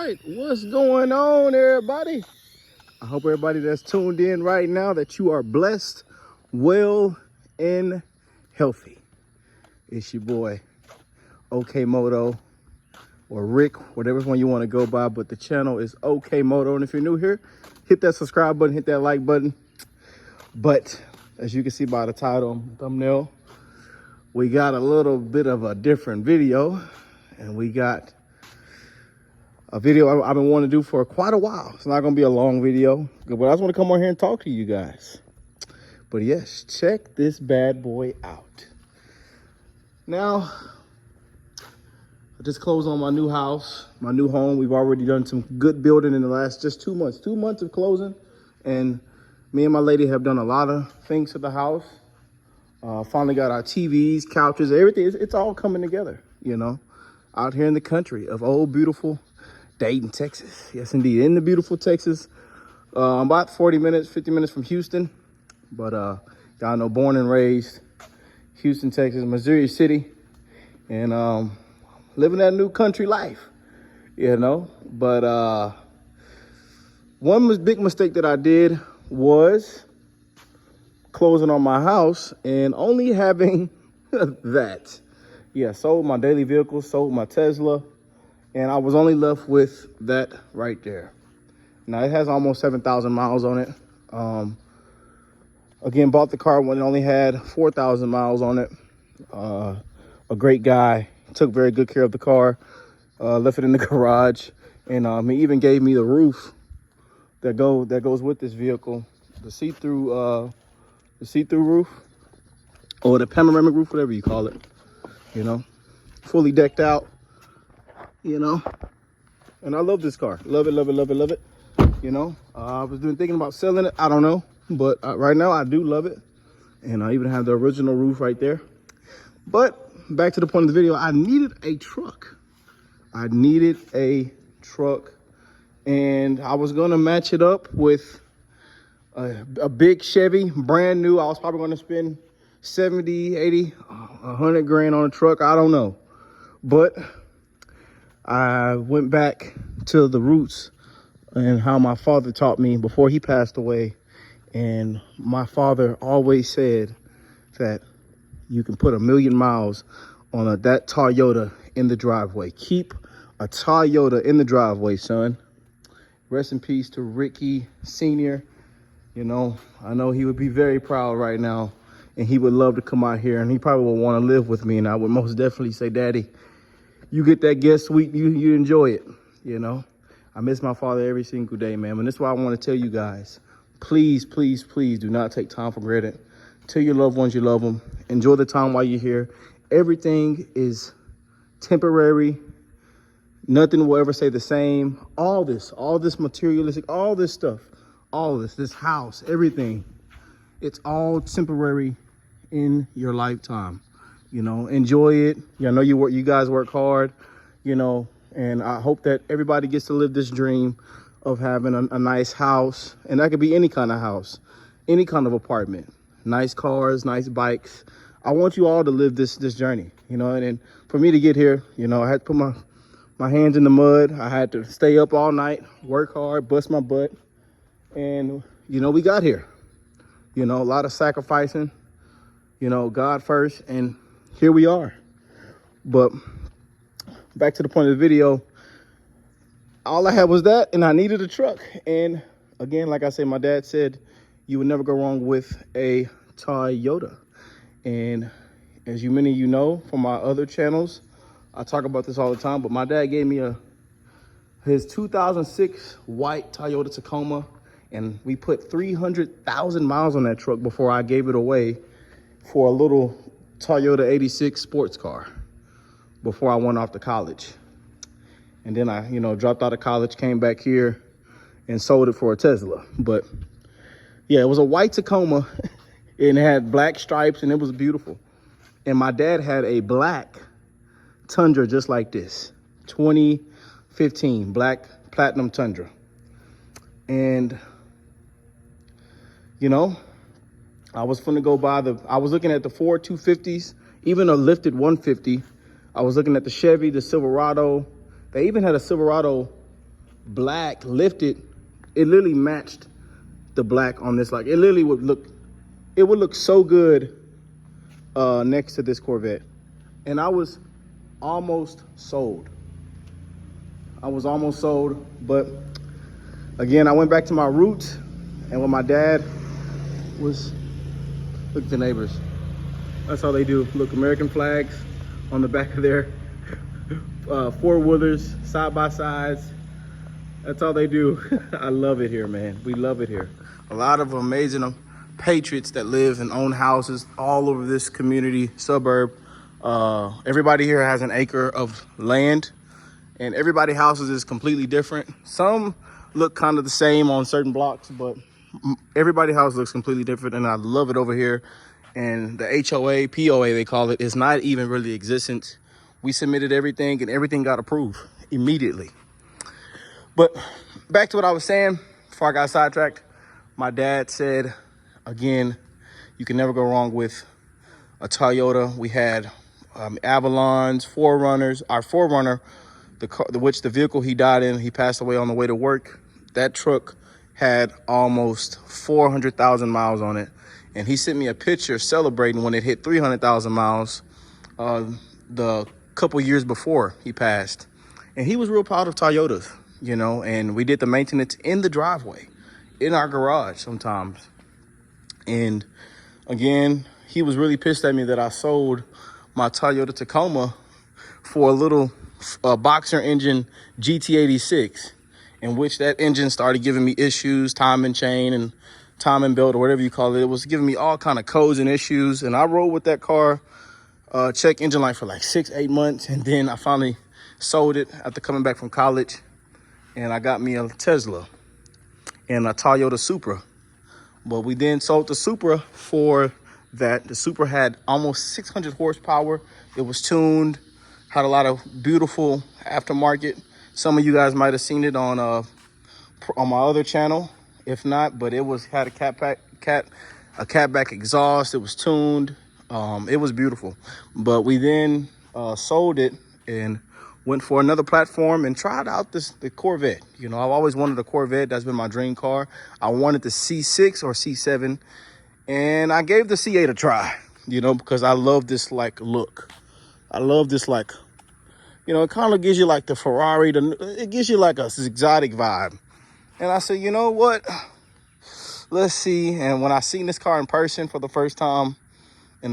right, what's going on, everybody? I hope everybody that's tuned in right now that you are blessed, well, and healthy. It's your boy, OK Moto, or Rick, whatever one you want to go by, but the channel is OK Moto. And if you're new here, hit that subscribe button, hit that like button. But as you can see by the title and thumbnail, we got a little bit of a different video, and we got a video I've been wanting to do for quite a while. It's not going to be a long video, but I just want to come on here and talk to you guys. But yes, check this bad boy out. Now, I just closed on my new house, my new home. We've already done some good building in the last just 2 months. 2 months of closing, and me and my lady have done a lot of things to the house. Finally got our TVs, couches, everything. It's all coming together, you know, out here in the country of old, beautiful Dayton, Texas. Yes, indeed. In the beautiful Texas. I'm about 40 minutes, 50 minutes from Houston. But y'all know, born and raised Houston, Texas, Missouri City. And living that new country life, you know. But one big mistake that I did was closing on my house and only having that. Yeah, sold my daily vehicle, sold my Tesla. And I was only left with that right there. Now, it has almost 7,000 miles on it. Again, bought the car when it only had 4,000 miles on it. A great guy, took very good care of the car, left it in the garage. And he even gave me the roof that goes with this vehicle, the see-through roof, or the panoramic roof, whatever you call it, you know, fully decked out. You know, and I love this car. Love it, love it, love it, love it. You know, I was thinking about selling it. I don't know, but right now I do love it. And I even have the original roof right there. But back to the point of the video, I needed a truck. I needed a truck, and I was gonna match it up with a big Chevy, brand new. I was probably gonna spend 70, 80, 100 grand on a truck. I don't know, but I went back to the roots and how my father taught me before he passed away. And my father always said that you can put 1,000,000 miles on that Toyota in the driveway. Keep a Toyota in the driveway, son. Rest in peace to Ricky Sr. You know, I know he would be very proud right now, and he would love to come out here, and he probably would want to live with me. And I would most definitely say, Daddy, you get that guest suite, you enjoy it, you know. I miss my father every single day, man. And that's why I want to tell you guys, please, please, please do not take time for granted. Tell your loved ones you love them. Enjoy the time while you're here. Everything is temporary. Nothing will ever stay the same. All this materialistic, all this stuff, all this house, everything, it's all temporary in your lifetime. You know, enjoy it. I know you guys work hard, you know, and I hope that everybody gets to live this dream of having a nice house. And that could be any kind of house, any kind of apartment, nice cars, nice bikes. I want you all to live this journey, you know. And for me to get here, you know, I had to put my hands in the mud. I had to stay up all night, work hard, bust my butt. And, you know, we got here, you know, a lot of sacrificing, you know, God first, and here we are. But back to the point of the video, all I had was that, and I needed a truck. And again, like I said, my dad said you would never go wrong with a Toyota. And as many of you know from my other channels, I talk about this all the time, but my dad gave me his 2006 white Toyota Tacoma, and we put 300,000 miles on that truck before I gave it away for a little Toyota 86 sports car before I went off to college. And then I, you know, dropped out of college, came back here and sold it for a Tesla. But yeah, it was a white Tacoma and it had black stripes, and it was beautiful. And my dad had a black Tundra just like this, 2015 black platinum Tundra. And, you know, I was finna go buy I was looking at the Ford 250s, even a lifted 150. I was looking at the Chevy, the Silverado. They even had a Silverado black lifted, it literally matched the black on this. Like it literally would look so good next to this Corvette. And I was almost sold. But again, I went back to my roots, and when my dad was, look at the neighbors. That's all they do. Look, American flags on the back of their four-wheelers, side-by-sides. That's all they do. I love it here, man. We love it here. A lot of amazing patriots that live and own houses all over this community, suburb. Everybody here has an acre of land, and everybody's houses is completely different. Some look kind of the same on certain blocks, but everybody's house looks completely different, and I love it over here. And the HOA, POA, they call it, is not even really existent. We submitted everything, and everything got approved immediately. But back to what I was saying before I got sidetracked. My dad said, again, you can never go wrong with a Toyota. We had Avalons, 4Runners. Our 4Runner, the vehicle he died in, he passed away on the way to work. That truck had almost 400,000 miles on it. And he sent me a picture celebrating when it hit 300,000 miles the couple years before he passed. And he was real proud of Toyotas, you know, and we did the maintenance in the driveway, in our garage sometimes. And again, he was really pissed at me that I sold my Toyota Tacoma for a little Boxer engine GT86, in which that engine started giving me issues, timing chain and timing belt or whatever you call it. It was giving me all kind of codes and issues. And I rode with that car, check engine light for like 6-8 months. And then I finally sold it after coming back from college. And I got me a Tesla and a Toyota Supra. But we then sold the Supra for that. The Supra had almost 600 horsepower. It was tuned, had a lot of beautiful aftermarket. Some of you guys might have seen it on my other channel. If not, but it had a catback exhaust. It was tuned. It was beautiful. But we then sold it and went for another platform and tried out the Corvette. You know, I've always wanted a Corvette. That's been my dream car. I wanted the C6 or C7, and I gave the C8 a try. You know, because I love this like look. I love this like, you know, it kind of gives you like the Ferrari. It gives you like a exotic vibe. And I said, you know what? Let's see. And when I seen this car in person for the first time, and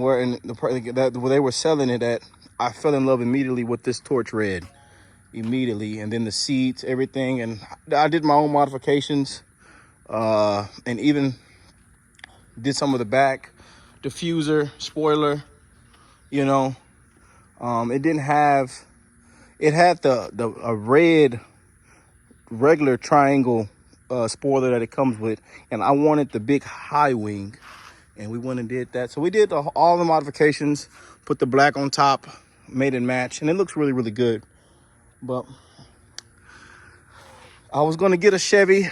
where they were selling it at, I fell in love immediately with this torch red. Immediately. And then the seats, everything. And I did my own modifications. And even did some of the back diffuser, spoiler, you know. It had a red regular triangle spoiler that it comes with, and I wanted the big high wing, and we went and did that. So we did all the modifications, put the black on top, made it match, and it looks really, really good. But I was going to get a Chevy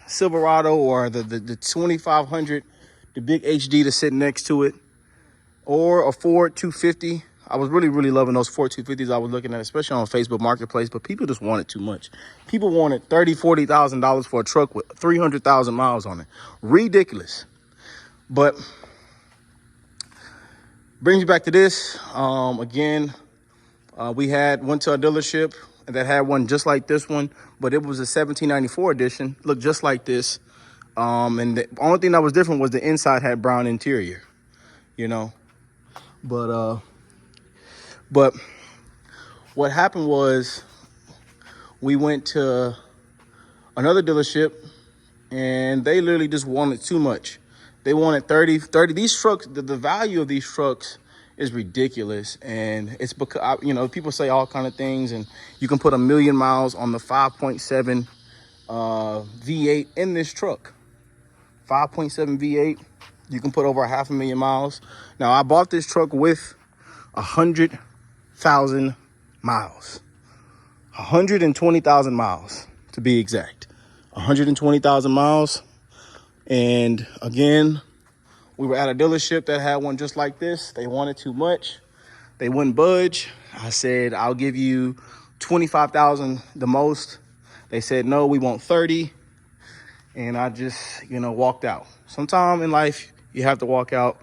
Silverado or the 2500, the big HD to sit next to it, or a Ford 250. I was really, really loving those Ford 250s I was looking at, especially on Facebook Marketplace, but people just wanted too much. People wanted $30,000, $40,000 for a truck with 300,000 miles on it. Ridiculous. But brings me back to this. Again, we went to a dealership that had one just like this one, but it was a 1794 edition. Looked just like this. And the only thing that was different was the inside had brown interior, you know. But what happened was we went to another dealership, and they literally just wanted too much. They wanted 30. These trucks, the value of these trucks is ridiculous. And it's because, you know, people say all kind of things, and you can put 1 million miles on the 5.7 V8 in this truck. 5.7 V8, you can put over 500,000 miles. Now, I bought this truck with 100,000 miles, 120,000 miles to be exact, 120,000 miles. And again, we were at a dealership that had one just like this. They wanted too much. They wouldn't budge. I said, I'll give you 25,000 the most. They said, no, we want 30. And I just, walked out. Sometime in life, you have to walk out.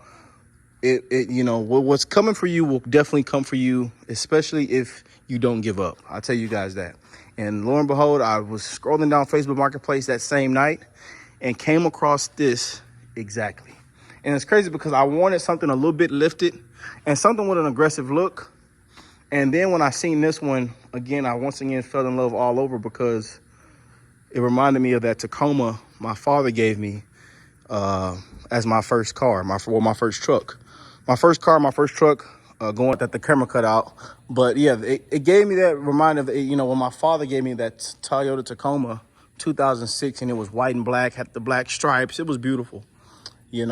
What's coming for you will definitely come for you, especially if you don't give up. I'll tell you guys that. And lo and behold, I was scrolling down Facebook Marketplace that same night and came across this exactly. And it's crazy because I wanted something a little bit lifted and something with an aggressive look. And then when I seen this one, again, I once again fell in love all over because it reminded me of that Tacoma my father gave me as my first car, my first truck. My first car, my first truck, going that the camera cut out. But yeah, it gave me that reminder of, when my father gave me that Toyota Tacoma 2006, and it was white and black, had the black stripes. It was beautiful, and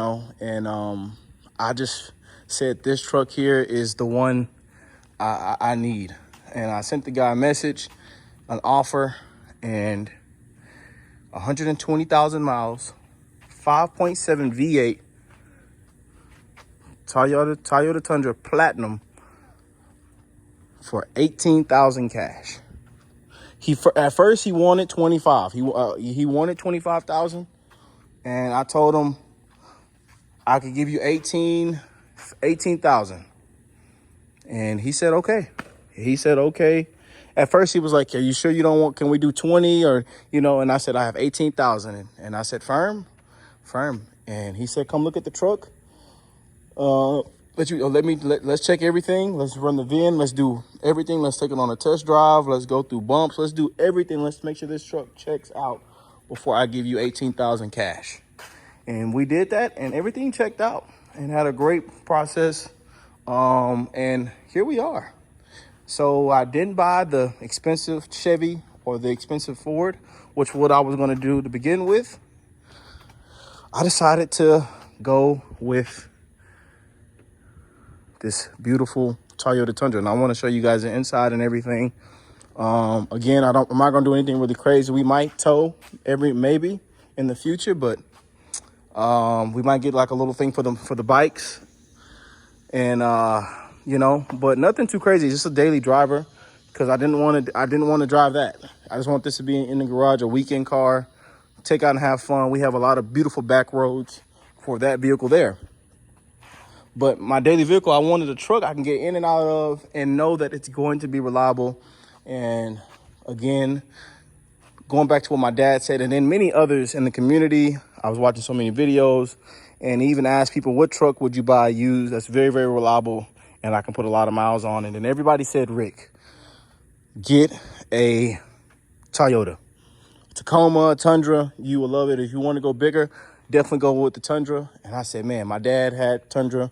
I just said, this truck here is the one I need. And I sent the guy a message, an offer, and 120,000 miles, 5.7 V8, Toyota Tundra Platinum for 18,000 cash. At first he wanted 25. He wanted 25,000, and I told him I could give you 18,000. And he said okay. At first he was like, are you sure you don't want, can we do 20 or, and I said, I have 18,000. And I said, firm. And he said, come look at the truck. Let's check everything. Let's run the VIN. Let's do everything. Let's take it on a test drive. Let's go through bumps. Let's do everything. Let's make sure this truck checks out before I give you 18,000 cash. And we did that, and everything checked out and had a great process. And here we are. So I didn't buy the expensive Chevy or the expensive Ford, which what I was going to do to begin with. I decided to go with this beautiful Toyota Tundra, and I want to show you guys the inside and everything. Again, I'm not going to do anything really crazy. We might tow maybe in the future, but we might get like a little thing for the bikes, and but nothing too crazy. Just a daily driver, because I didn't want to drive that. I just want this to be in the garage, a weekend car, take out and have fun. We have a lot of beautiful back roads for that vehicle there. But my daily vehicle, I wanted a truck I can get in and out of and know that it's going to be reliable. And again, going back to what my dad said, and then many others in the community, I was watching so many videos and even asked people, what truck would you buy used that's very, very reliable and I can put a lot of miles on it? And everybody said, Rick, get a Toyota. Tacoma, Tundra, you will love it. If you want to go bigger, definitely go with the Tundra. And I said, man, my dad had Tundra.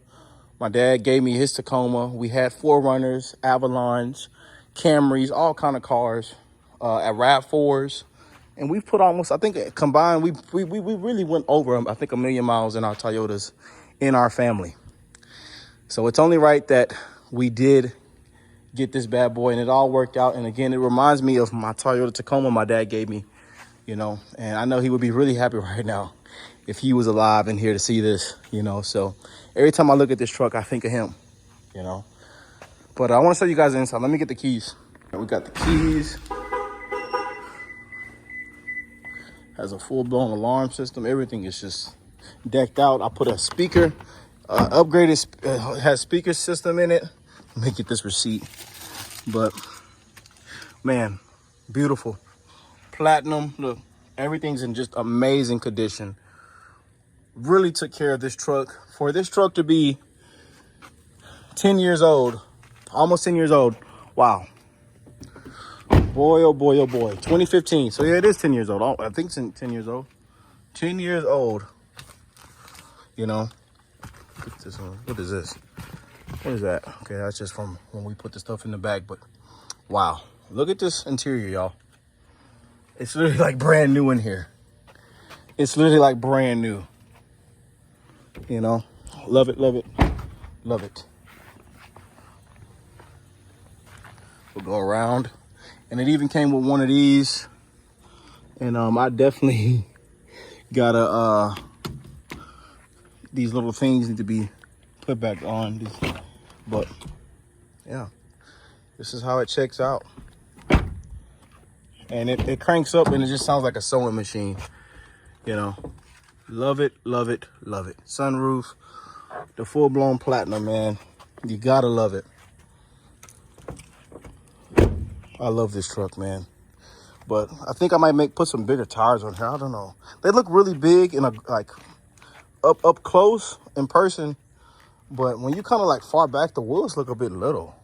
My dad gave me his Tacoma. We had 4Runners, Avalons, Camrys, all kind of cars, at RAV4s. And we put almost, I think combined, we really went over, I think, 1 million miles in our Toyotas in our family. So it's only right that we did get this bad boy, and it all worked out. And again, it reminds me of my Toyota Tacoma my dad gave me, and I know he would be really happy right now if he was alive and here to see this, So every time I look at this truck, I think of him, But I want to show you guys the inside. Let me get the keys. We got the keys. Has a full-blown alarm system. Everything is just decked out. I put a speaker, upgraded, has speaker system in it. Let me get this receipt. But man, beautiful. Platinum. Look, everything's in just amazing condition. Really took care of this truck. For this truck to be 10 years old, almost 10 years old. Wow. Boy, oh boy, oh boy. 2015. So yeah, it is 10 years old. I think it's 10 years old. 10 years old. Put this on. What is this? What is that? Okay, that's just from when we put the stuff in the bag. But wow, look at this interior, y'all. It's literally like brand new in here. It's literally like brand new. Love it, love it, love it. We'll go around. And it even came with one of these. And I definitely got these little things need to be put back on. But yeah, this is how it checks out. And it cranks up and it just sounds like a sewing machine, you know. Love it, love it, love it. Sunroof, the full-blown platinum, man. You gotta love it. I love this truck, man. But I think I might put some bigger tires on here. I don't know. They look really big in like up close in person, but when you kind of like far back, the wheels look a bit little.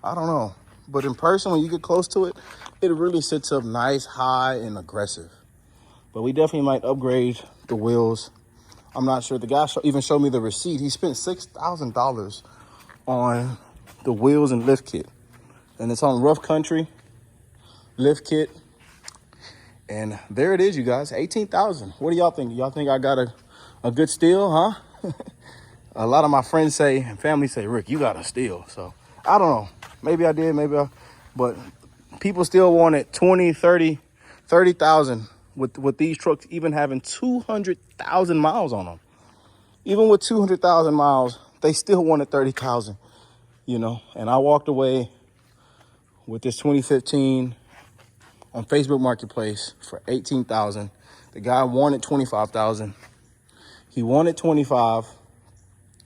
I don't know. But in person, when you get close to it, it really sits up nice, high, and aggressive. But we definitely might upgrade the wheels. I'm not sure. The guy even showed me the receipt. He spent $6,000 on the wheels and lift kit. And it's on Rough Country lift kit. And there it is, you guys, $18,000. What do y'all think? Y'all think I got a good steal, huh? A lot of my friends say, and family say, Rick, you got a steal. So I don't know. Maybe I did, but people still wanted 20, 30,000 with these trucks even having 200,000 miles on them. Even with 200,000 miles, they still wanted 30,000, you know. And I walked away with this 2015 on Facebook Marketplace for 18,000. The guy wanted 25,000. He wanted 25,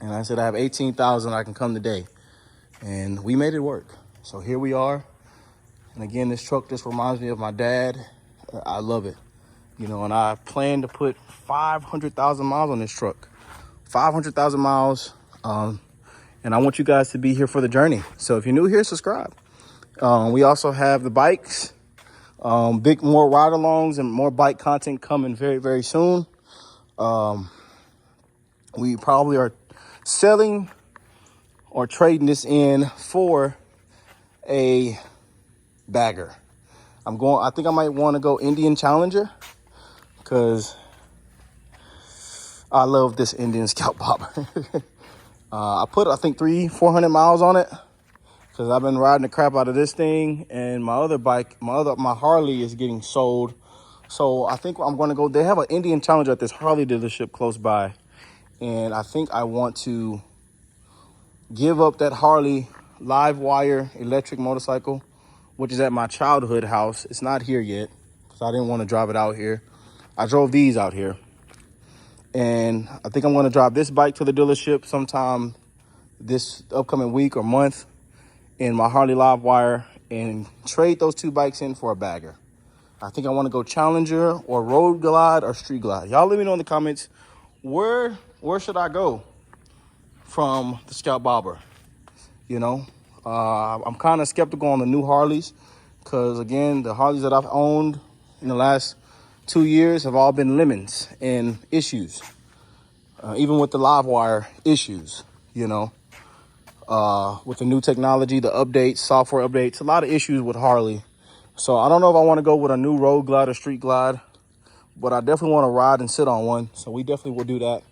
and I said I have 18,000. I can come today, and we made it work. So here we are. And again, this truck just reminds me of my dad. I love it, you know. And I plan to put 500,000 miles on this truck. 500,000 miles. And I want you guys to be here for the journey. So if you're new here, subscribe. We also have the bikes. More ride-alongs and more bike content coming very, very soon. We probably are selling or trading this in for a bagger. I think I might want to go Indian Challenger because I love this Indian Scout Bobber. I put, I think, 400 miles on it, because I've been riding the crap out of this thing, and my other bike, my Harley is getting sold. So I think I'm going to go. They have an Indian Challenger at this Harley dealership close by, and I think I want to give up that Harley live wire electric motorcycle, which is at my childhood house. It's not here yet because I didn't want to drive it out here. I drove these out here, and I think I'm going to drive this bike to the dealership sometime this upcoming week or month in my Harley live wire and trade those two bikes in for a bagger. I think I want to go Challenger or Road Glide or Street Glide. Y'all let me know in the comments, where should I go from the Scout Bobber? You know, I'm kind of skeptical on the new Harleys because, again, the Harleys that I've owned in the last 2 years have all been lemons and issues. Even with the live wire issues, you know. With the new technology, the updates, software updates, a lot of issues with Harley. So I don't know if I want to go with a new Road Glide or Street Glide, but I definitely want to ride and sit on one. So we definitely will do that.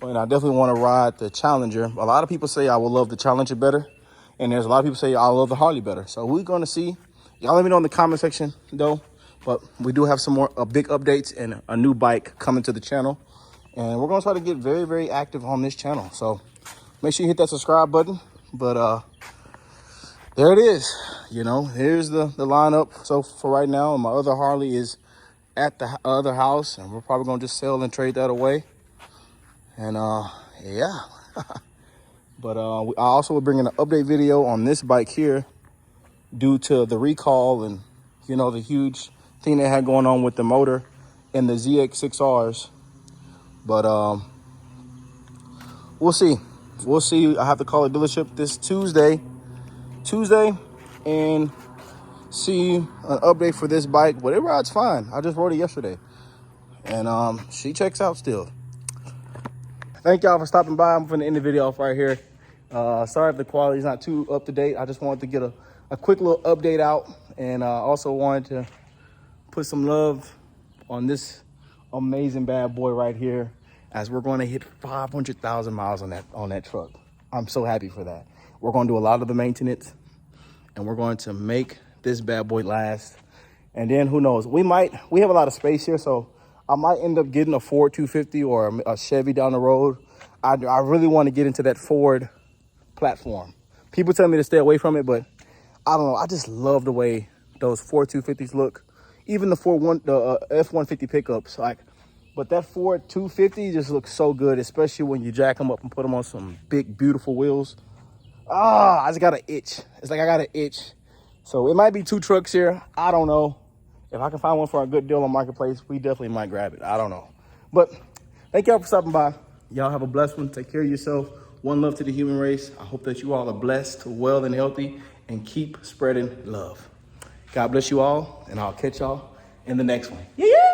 And I definitely want to ride the Challenger. A lot of people say I will love the Challenger better, and there's a lot of people say I love the Harley better. So we're going to see. Y'all let me know in the comment section, though. But we do have some more big updates and a new bike coming to the channel. And we're going to try to get very, very active on this channel. So make sure you hit that subscribe button. But there it is. You know, here's the lineup. So for right now, and my other Harley is at the other house, and we're probably going to just sell and trade that away. And yeah. But I also will bring in an update video on this bike here due to the recall and, you know, the huge thing they had going on with the motor and the ZX6Rs. But we'll see. We'll see. I have to call a dealership this Tuesday, and see an update for this bike. But it rides fine. I just rode it yesterday, and she checks out still. Thank y'all for stopping by. I'm going to end the video off right here. Sorry if the quality is not too up to date. I just wanted to get a quick little update out, and also wanted to put some love on this amazing bad boy right here, as we're going to hit 500,000 miles on that truck. I'm so happy for that. We're going to do a lot of the maintenance, and we're going to make this bad boy last. And then who knows? We have a lot of space here, so I might end up getting a Ford 250 or a Chevy down the road. I really want to get into that Ford platform. People tell me to stay away from it, but I don't know. I just love the way those Ford 250s look. even the F-150 pickups, like, but that Ford 250 just looks so good, especially when you jack them up and put them on some big, beautiful wheels. I just got an itch. It's like I got an itch. So it might be 2 trucks here. I don't know. If I can find one for a good deal on Marketplace, we definitely might grab it. I don't know. But thank y'all for stopping by. Y'all have a blessed one. Take care of yourself. One love to the human race. I hope that you all are blessed, well, and healthy, and keep spreading love. God bless you all, and I'll catch y'all in the next one. Yeah.